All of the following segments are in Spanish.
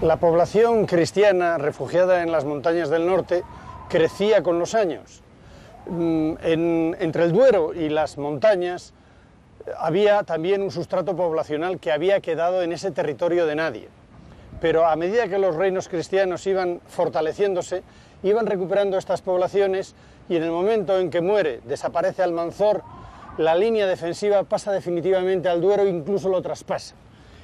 La población cristiana refugiada en las montañas del norte crecía con los años. Entre el Duero y las montañas había también un sustrato poblacional que había quedado en ese territorio de nadie. Pero a medida que los reinos cristianos iban fortaleciéndose, iban recuperando estas poblaciones y en el momento en que muere, desaparece Almanzor, la línea defensiva pasa definitivamente al Duero e incluso lo traspasa.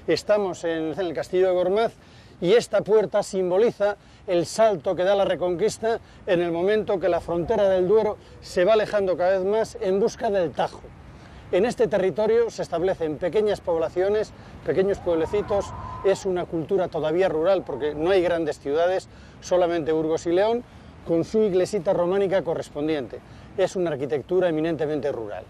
Estamos en el castillo de Gormaz y esta puerta simboliza el salto que da la Reconquista en el momento que la frontera del Duero se va alejando cada vez más en busca del Tajo. En este territorio se establecen pequeñas poblaciones, pequeños pueblecitos, es una cultura todavía rural porque no hay grandes ciudades, solamente Burgos y León, con su iglesita románica correspondiente. Es una arquitectura eminentemente rural.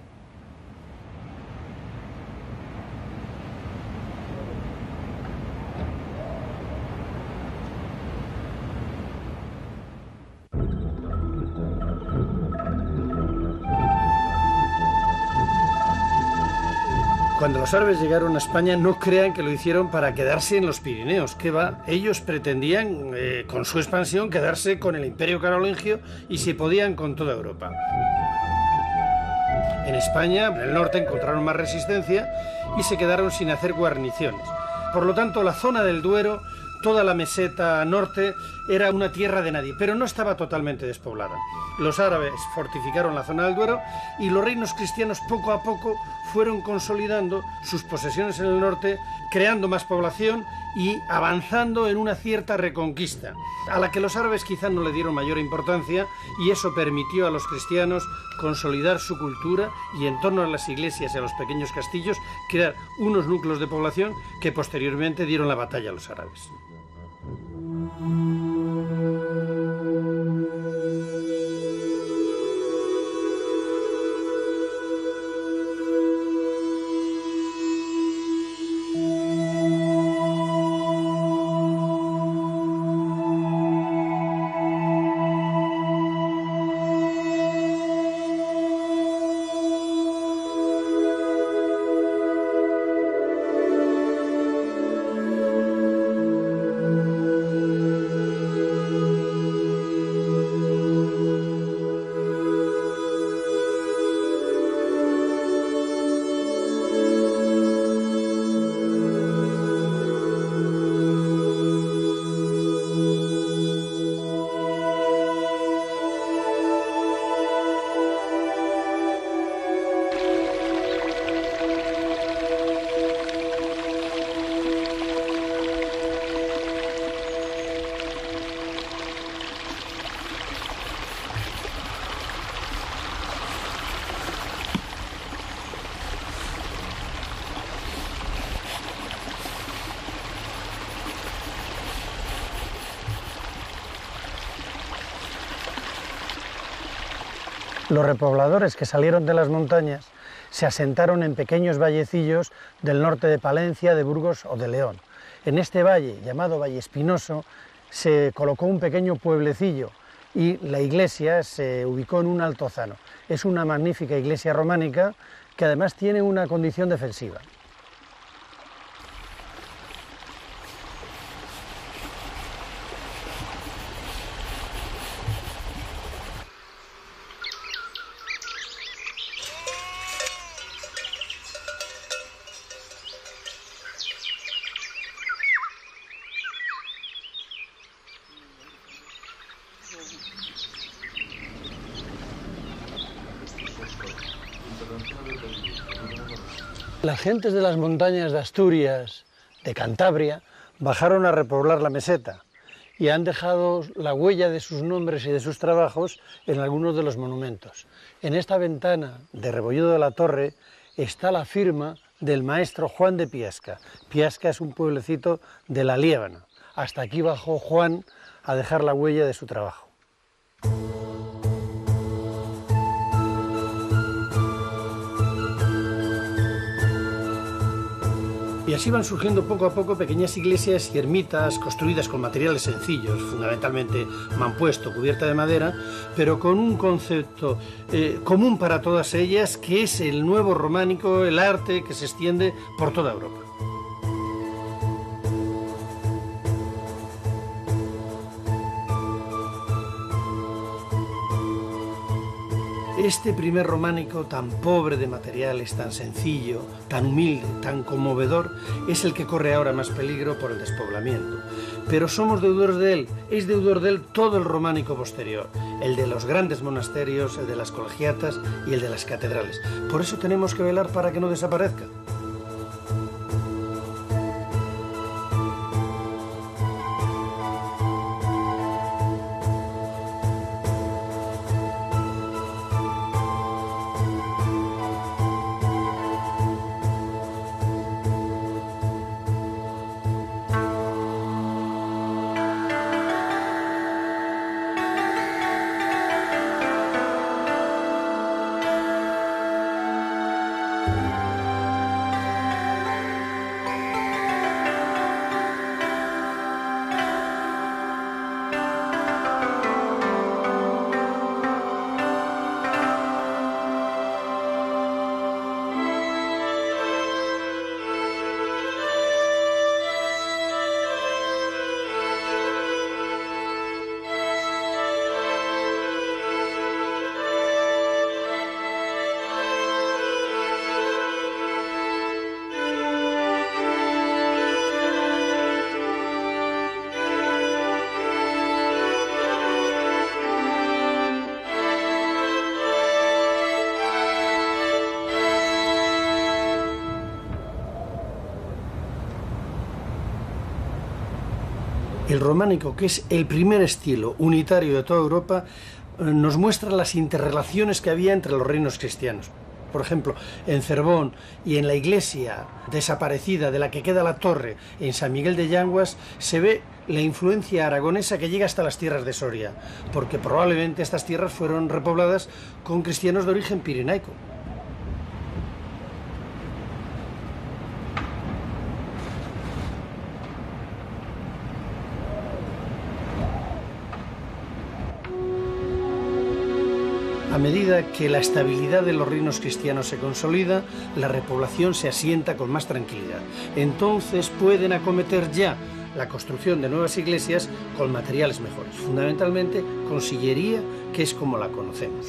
Cuando los árabes llegaron a España, no crean que lo hicieron para quedarse en los Pirineos, que va, ellos pretendían, con su expansión, quedarse con el Imperio Carolingio y si podían con toda Europa. En España, en el norte, encontraron más resistencia y se quedaron sin hacer guarniciones. Por lo tanto, la zona del Duero, toda la meseta norte, era una tierra de nadie, pero no estaba totalmente despoblada. Los árabes fortificaron la zona del Duero y los reinos cristianos poco a poco fueron consolidando sus posesiones en el norte, creando más población y avanzando en una cierta reconquista, a la que los árabes quizá no le dieron mayor importancia y eso permitió a los cristianos consolidar su cultura y en torno a las iglesias y a los pequeños castillos crear unos núcleos de población que posteriormente dieron la batalla a los árabes. Los repobladores que salieron de las montañas se asentaron en pequeños vallecillos del norte de Palencia, de Burgos o de León. En este valle, llamado Valle Espinoso, se colocó un pequeño pueblecillo y la iglesia se ubicó en un altozano. Es una magnífica iglesia románica que además tiene una condición defensiva. Las gentes de las montañas de Asturias, de Cantabria, bajaron a repoblar la meseta y han dejado la huella de sus nombres y de sus trabajos en algunos de los monumentos. En esta ventana de Rebolledo de la Torre está la firma del maestro Juan de Piasca. Piasca es un pueblecito de la Liébana. Hasta aquí bajó Juan a dejar la huella de su trabajo. Y así van surgiendo poco a poco pequeñas iglesias y ermitas construidas con materiales sencillos, fundamentalmente mampuesto, cubierta de madera, pero con un concepto común para todas ellas, que es el nuevo románico, el arte que se extiende por toda Europa. Este primer románico, tan pobre de materiales, tan sencillo, tan humilde, tan conmovedor, es el que corre ahora más peligro por el despoblamiento. Pero somos deudores de él, es deudor de él todo el románico posterior, el de los grandes monasterios, el de las colegiatas y el de las catedrales. Por eso tenemos que velar para que no desaparezca. El románico, que es el primer estilo unitario de toda Europa, nos muestra las interrelaciones que había entre los reinos cristianos. Por ejemplo, en Cervón y en la iglesia desaparecida de la que queda la torre en San Miguel de Yanguas se ve la influencia aragonesa que llega hasta las tierras de Soria, porque probablemente estas tierras fueron repobladas con cristianos de origen pirenaico. A medida que la estabilidad de los reinos cristianos se consolida, la repoblación se asienta con más tranquilidad. Entonces pueden acometer ya la construcción de nuevas iglesias con materiales mejores, fundamentalmente con sillería, que es como la conocemos.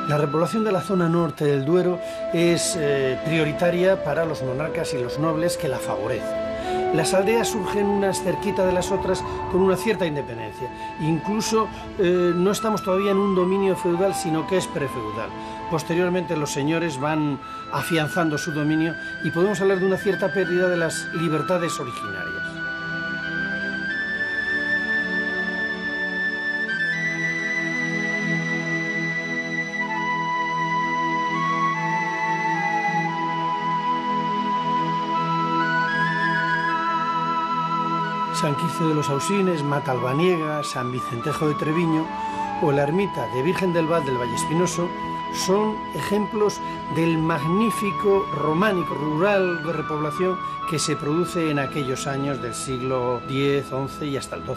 La repoblación de la zona norte del Duero es prioritaria para los monarcas y los nobles que la favorecen. Las aldeas surgen unas cerquita de las otras con una cierta independencia. Incluso no estamos todavía en un dominio feudal, sino que es prefeudal. Posteriormente los señores van afianzando su dominio y podemos hablar de una cierta pérdida de las libertades originarias. San Quirce de los Ausines, Matalbaniega, San Vicentejo de Treviño o la ermita de Virgen del Val del Vallespinoso son ejemplos del magnífico románico rural de repoblación que se produce en aquellos años del siglo X, XI y hasta el XII.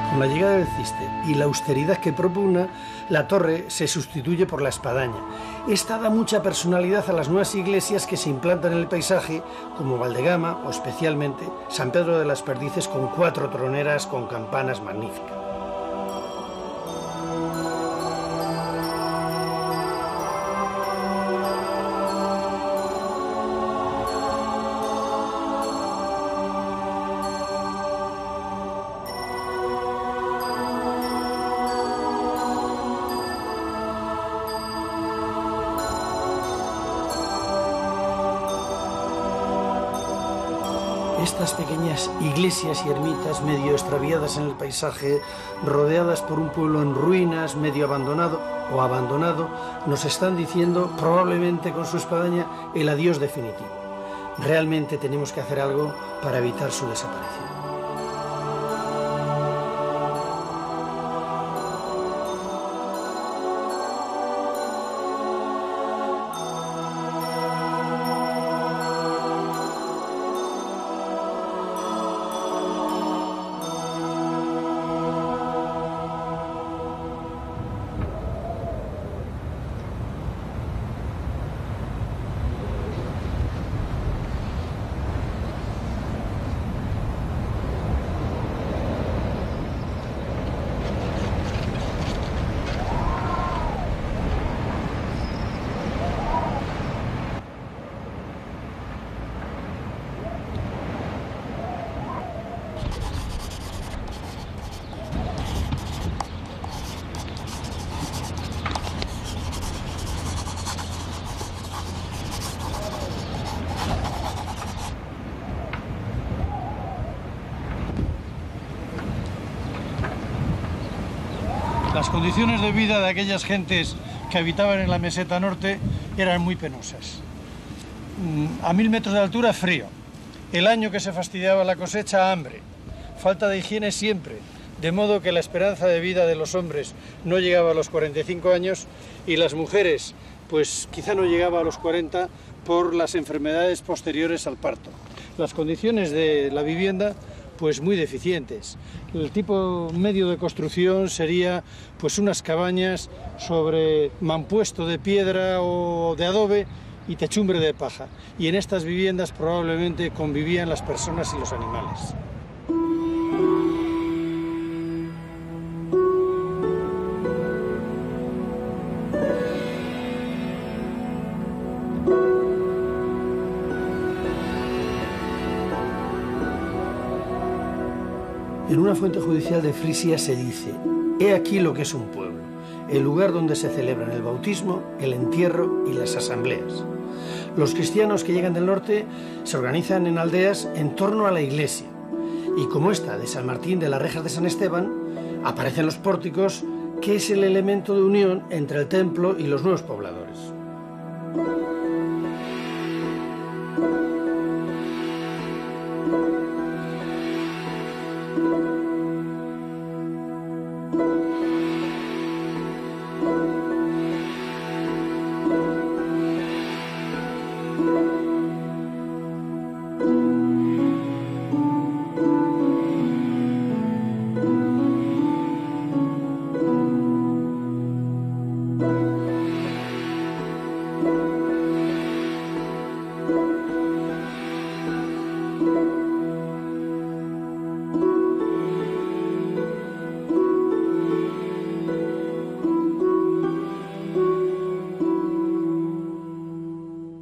Con la llegada del Ciste y la austeridad que propugna, la torre se sustituye por la espadaña. Esta da mucha personalidad a las nuevas iglesias que se implantan en el paisaje, como Valdegama o especialmente San Pedro de las Perdices, con 4 troneras con campanas magníficas. Estas pequeñas iglesias y ermitas medio extraviadas en el paisaje, rodeadas por un pueblo en ruinas, medio abandonado, o abandonado, nos están diciendo, probablemente con su espadaña, el adiós definitivo. Realmente tenemos que hacer algo para evitar su desaparición. Las condiciones de vida de aquellas gentes que habitaban en la meseta norte eran muy penosas. A 1000 metros de altura, frío. El año que se fastidiaba la cosecha, hambre. Falta de higiene siempre, de modo que la esperanza de vida de los hombres no llegaba a los 45 años y las mujeres, pues quizá no llegaba a los 40 por las enfermedades posteriores al parto. Las condiciones de la vivienda, pues muy deficientes. El tipo medio de construcción sería pues unas cabañas sobre mampuesto de piedra o de adobe y techumbre de paja. Y en estas viviendas probablemente convivían las personas y los animales. En una fuente judicial de Frisia se dice: «He aquí lo que es un pueblo, el lugar donde se celebran el bautismo, el entierro y las asambleas». Los cristianos que llegan del norte se organizan en aldeas en torno a la iglesia, y como esta de San Martín de las Rejas de San Esteban, aparecen los pórticos, que es el elemento de unión entre el templo y los nuevos pobladores.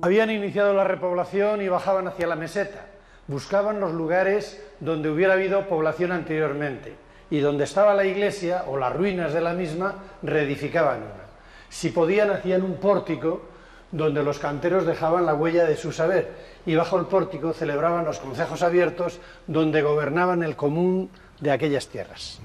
Habían iniciado la repoblación y bajaban hacia la meseta. Buscaban los lugares donde hubiera habido población anteriormente y donde estaba la iglesia o las ruinas de la misma, reedificaban una. Si podían, hacían un pórtico donde los canteros dejaban la huella de su saber y bajo el pórtico celebraban los concejos abiertos donde gobernaban el común de aquellas tierras.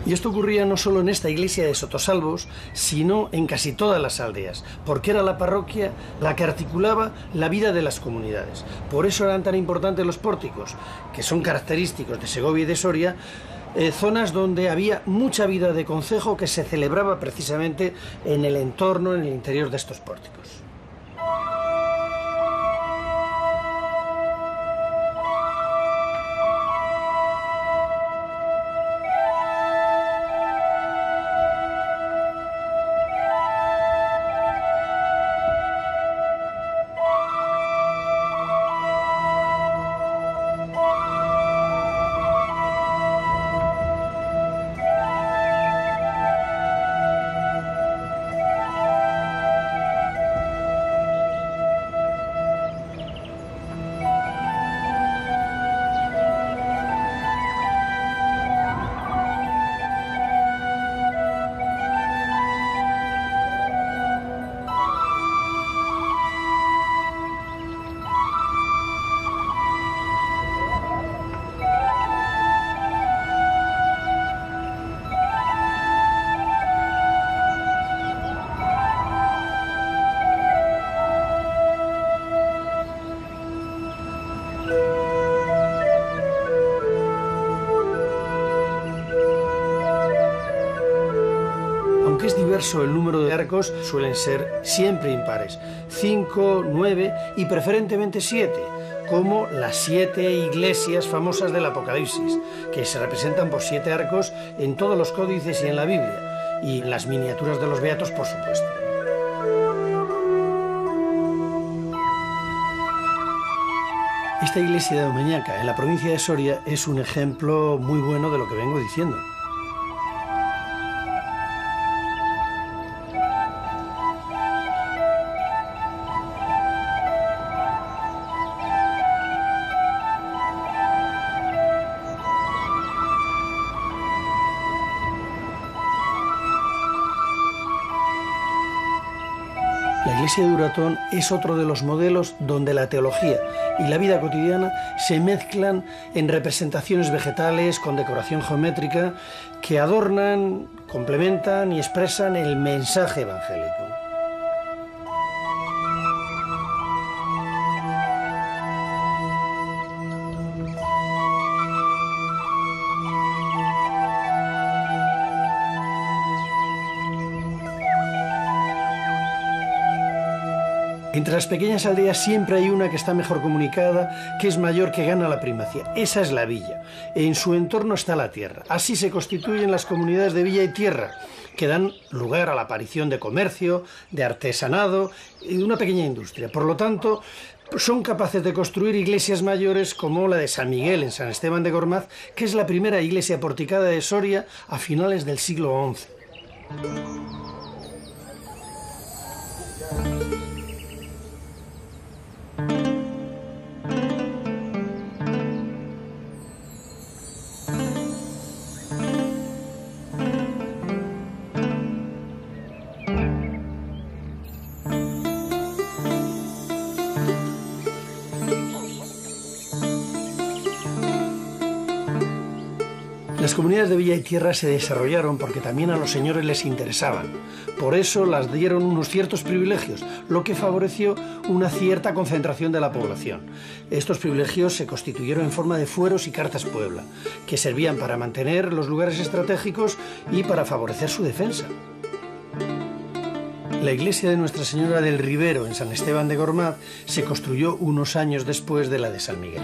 Y esto ocurría no solo en esta iglesia de Sotosalvos, sino en casi todas las aldeas, porque era la parroquia la que articulaba la vida de las comunidades. Por eso eran tan importantes los pórticos, que son característicos de Segovia y de Soria, zonas donde había mucha vida de concejo que se celebraba precisamente en el entorno, en el interior de estos pórticos. inverso, el número de arcos suelen ser siempre impares, 5, 9 y preferentemente 7, como las 7 iglesias famosas del Apocalipsis, que se representan por 7 arcos en todos los códices y en la Biblia, y en las miniaturas de los beatos, por supuesto. Esta iglesia de Domeñaca, en la provincia de Soria, es un ejemplo muy bueno de lo que vengo diciendo. La iglesia de Duratón es otro de los modelos donde la teología y la vida cotidiana se mezclan en representaciones vegetales con decoración geométrica que adornan, complementan y expresan el mensaje evangélico. Entre las pequeñas aldeas siempre hay una que está mejor comunicada, que es mayor, que gana la primacía. Esa es la villa. En su entorno está la tierra. Así se constituyen las comunidades de villa y tierra, que dan lugar a la aparición de comercio, de artesanado y de una pequeña industria. Por lo tanto, son capaces de construir iglesias mayores como la de San Miguel en San Esteban de Gormaz, que es la primera iglesia porticada de Soria a finales del siglo XI. Las comunidades de villa y tierra se desarrollaron porque también a los señores les interesaban. Por eso las dieron unos ciertos privilegios, lo que favoreció una cierta concentración de la población. Estos privilegios se constituyeron en forma de fueros y cartas puebla, que servían para mantener los lugares estratégicos y para favorecer su defensa. La iglesia de Nuestra Señora del Ribero en San Esteban de Gormaz se construyó unos años después de la de San Miguel.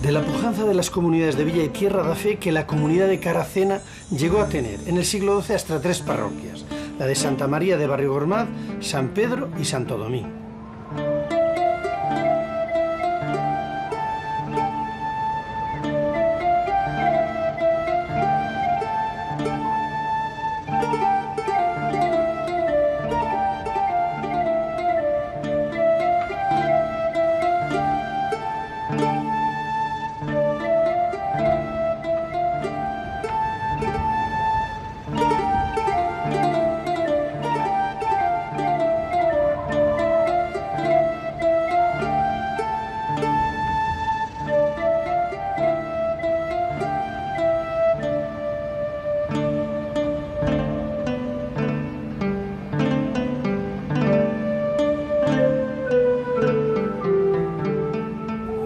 De la pujanza de las comunidades de villa y tierra da fe que la comunidad de Caracena llegó a tener en el siglo XII hasta 3 parroquias, la de Santa María de Barrio Gormaz, San Pedro y Santo Domingo.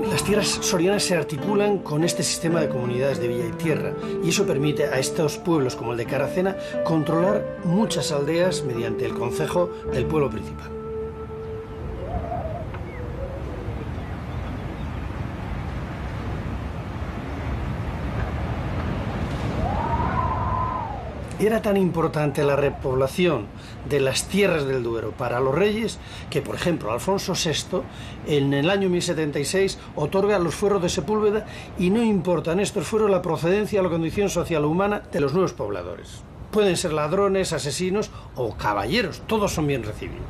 Las tierras sorianas se articulan con este sistema de comunidades de villa y tierra, y eso permite a estos pueblos como el de Caracena controlar muchas aldeas mediante el concejo del pueblo principal. Era tan importante la repoblación de las tierras del Duero para los reyes que, por ejemplo, Alfonso VI, en el año 1076, otorga los fueros de Sepúlveda y no importa en estos fueros la procedencia o la condición social o humana de los nuevos pobladores. Pueden ser ladrones, asesinos o caballeros, todos son bien recibidos.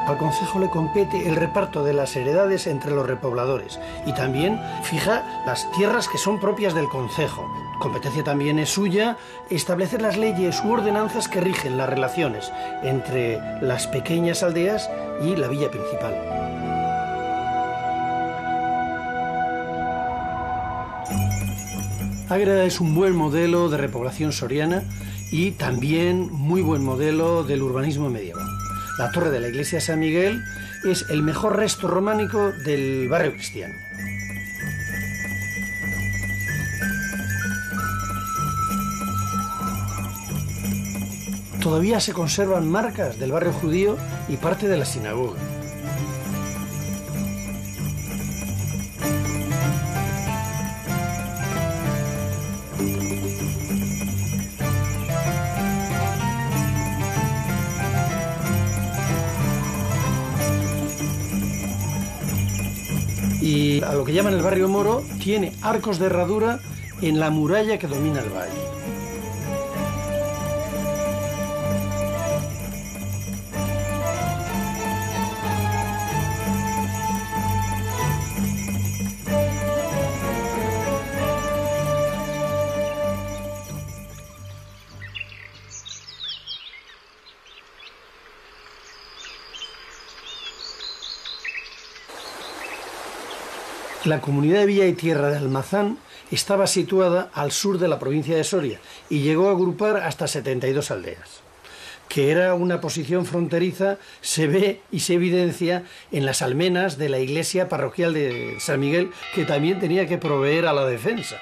Al concejo le compete el reparto de las heredades entre los repobladores y también fija las tierras que son propias del concejo. competencia también es suya establecer las leyes u ordenanzas que rigen las relaciones entre las pequeñas aldeas y la villa principal. Ágreda es un buen modelo de repoblación soriana y también muy buen modelo del urbanismo medieval. La torre de la iglesia de San Miguel es el mejor resto románico del barrio cristiano. Todavía se conservan marcas del barrio judío y parte de la sinagoga. Y a lo que llaman el barrio moro, tiene arcos de herradura en la muralla que domina el valle. La comunidad de Villa y Tierra de Almazán estaba situada al sur de la provincia de Soria y llegó a agrupar hasta 72 aldeas. Que era una posición fronteriza se ve y se evidencia en las almenas de la iglesia parroquial de San Miguel, que también tenía que proveer a la defensa.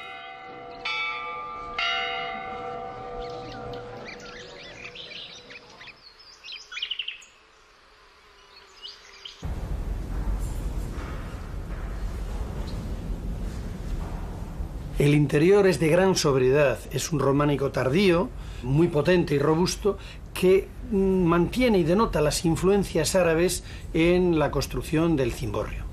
El interior es de gran sobriedad, es un románico tardío, muy potente y robusto, que mantiene y denota las influencias árabes en la construcción del cimborrio.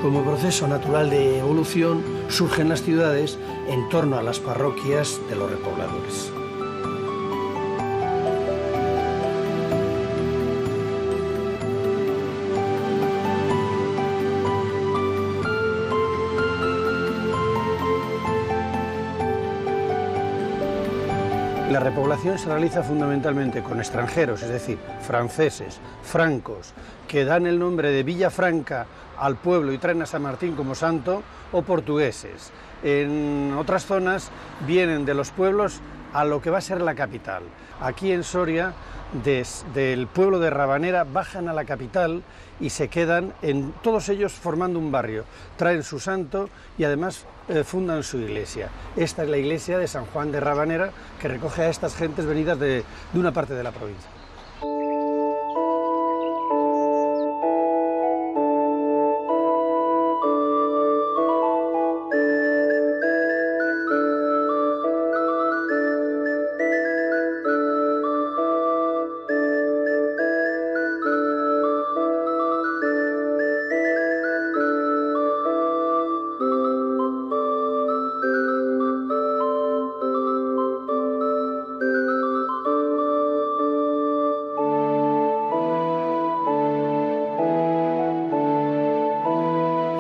Como proceso natural de evolución, surgen las ciudades en torno a las parroquias de los repobladores. La repoblación se realiza fundamentalmente con extranjeros, es decir, franceses, francos, que dan el nombre de Villafranca al pueblo y traen a San Martín como santo, o portugueses. En otras zonas vienen de los pueblos a lo que va a ser la capital. Aquí en Soria, desde el pueblo de Rabanera, bajan a la capital y se quedan, todos ellos formando un barrio. Traen su santo y además fundan su iglesia. Esta es la iglesia de San Juan de Rabanera, que recoge a estas gentes venidas de una parte de la provincia.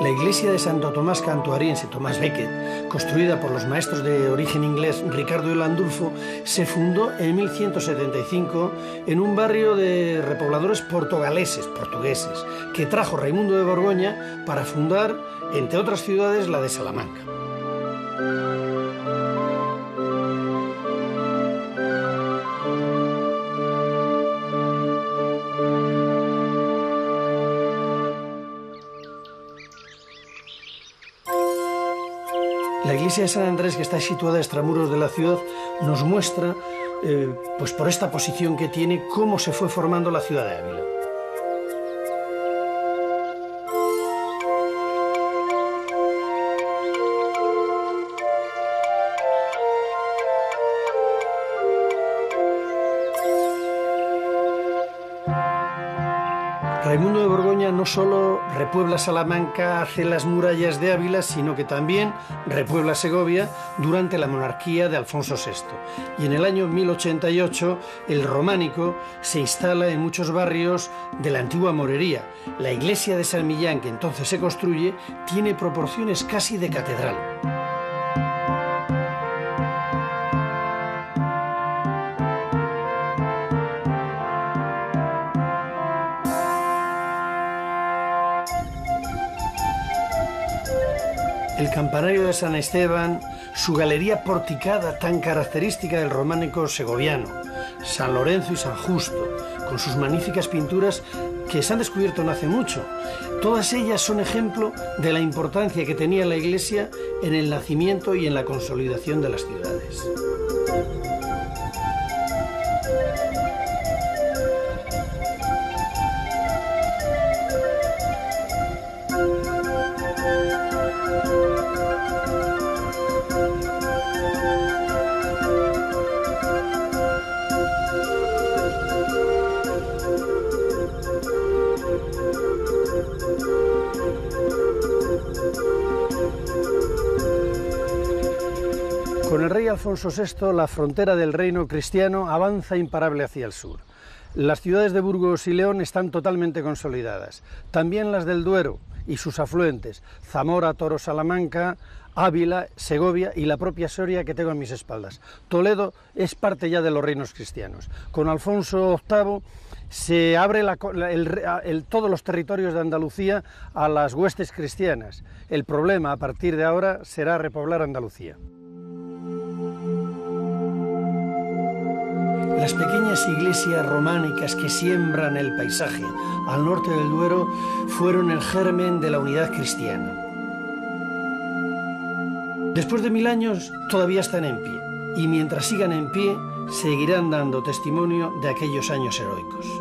La iglesia de Santo Tomás Cantuariense, Tomás Becket, construida por los maestros de origen inglés Ricardo y Landulfo, se fundó en 1175 en un barrio de repobladores portugueses, que trajo Raimundo de Borgoña para fundar, entre otras ciudades, la de Salamanca. La iglesia de San Andrés, que está situada a extramuros de la ciudad, nos muestra, pues por esta posición que tiene, cómo se fue formando la ciudad de Ávila. Raimundo de Borgoña no solo repuebla Salamanca, hace las murallas de Ávila, sino que también repuebla Segovia durante la monarquía de Alfonso VI. Y en el año 1088 el románico se instala en muchos barrios de la antigua morería. La iglesia de San Millán, que entonces se construye, tiene proporciones casi de catedral. El campanario de San Esteban, su galería porticada tan característica del románico segoviano, San Lorenzo y San Justo, con sus magníficas pinturas que se han descubierto no hace mucho. Todas ellas son ejemplo de la importancia que tenía la Iglesia en el nacimiento y en la consolidación de las ciudades. Con el rey Alfonso VI, la frontera del reino cristiano avanza imparable hacia el sur. Las ciudades de Burgos y León están totalmente consolidadas, también las del Duero y sus afluentes, Zamora, Toro, Salamanca, Ávila, Segovia y la propia Soria que tengo a mis espaldas. Toledo es parte ya de los reinos cristianos. Con Alfonso VIII se abre todos los territorios de Andalucía a las huestes cristianas. El problema a partir de ahora será repoblar Andalucía. Las pequeñas iglesias románicas que siembran el paisaje al norte del Duero fueron el germen de la unidad cristiana. Después de 1000 años todavía están en pie, y mientras sigan en pie seguirán dando testimonio de aquellos años heroicos.